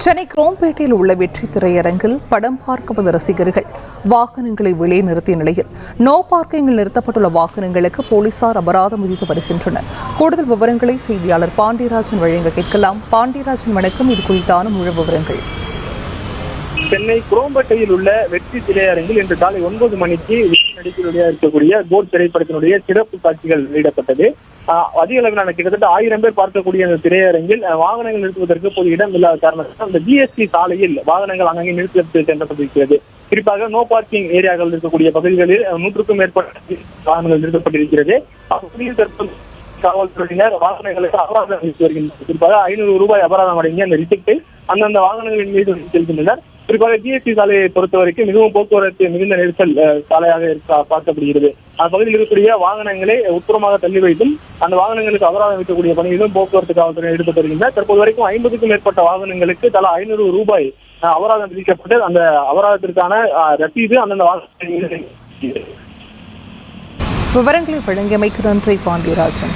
சென்னை குரோம்பேட்டையில் உள்ள வெற்றி திரையரங்கில் படம் பார்க்க வந்த ரசிகர்கள் வாகனங்களை வெளியே நிறுத்திய நிலையில் நோ பார்க்கிங்கில் நிறுத்தப்பட்டுள்ள வாகனங்களுக்கு போலீசார் அபராதம் விதித்து வருகின்றனர். கூடுதல் விவரங்களை செய்தியாளர் பாண்டியராஜன் வழங்க கேட்கலாம். பாண்டியராஜன் வணக்கம். இது குறித்தான முழு விவரங்கள். சென்னை குரோம்பேட்டையில் உள்ள வெற்றி திரையரங்கில் இன்று காலை 9 மணிக்கு நடிகருடைய இருக்கக்கூடிய கோட் திரைப்படத்தினுடைய சிறப்பு காட்சிகள் வெளியிடப்பட்டது. அதிக அளவிலான கிட்டத்தட்ட 1000 பேர் பார்க்கக்கூடிய அந்த திரையரங்கில் வாகனங்கள் நிறுத்துவதற்கு பொது இடம் இல்லாத காரணத்தால் அந்த ஜிஎஸ்டி சாலையில் வாகனங்கள் அங்கங்கே நிறுத்தி சென்றப்பட்டிருக்கிறது. குறிப்பாக நோ பார்க்கிங் ஏரியாக்கள் இருக்கக்கூடிய பகுதிகளில் 100க்கும் மேற்பட்ட வாகனங்கள் நிறுத்தப்பட்டிருக்கிறது. அப்பகுதியில் தற்போது காவல்துறையினர் வாகனங்களுக்கு அபராதம் விதித்து வருகின்றனர். குறிப்பாக 500 ரூபாய் அபராதம் அடங்கிய அந்த ரிசிப்டை அந்தந்த வாகனங்களின் மீது செல்கின்றனர். குறிப்பாக ஜிஎஸ்டி சாலையை பொறுத்தவரைக்கும் மிகவும் போக்குவரத்து மிகுந்த நெரிசல் சாலையாக பார்க்கப்படுகிறது. அப்பகுதியில் இருக்கக்கூடிய வாகனங்களை உட்புறமாக தள்ளி வைத்தும் அந்த வாகனங்களுக்கு அபராதம் விதிக்கக்கூடிய பணியிலும் போக்குவரத்து காவல்துறை ஈடுபட்டு வருகின்றனர். தற்போது வரைக்கும் 50க்கும் மேற்பட்ட வாகனங்களுக்கு தலா 500 ரூபாய் அபராதம் விதிக்கப்பட்டு அந்த அபராதத்திற்கான ரசீது அந்தந்த வாகனங்கள் விவரங்களை வழங்கியமைக்கு நன்றி பாண்டியராஜன்.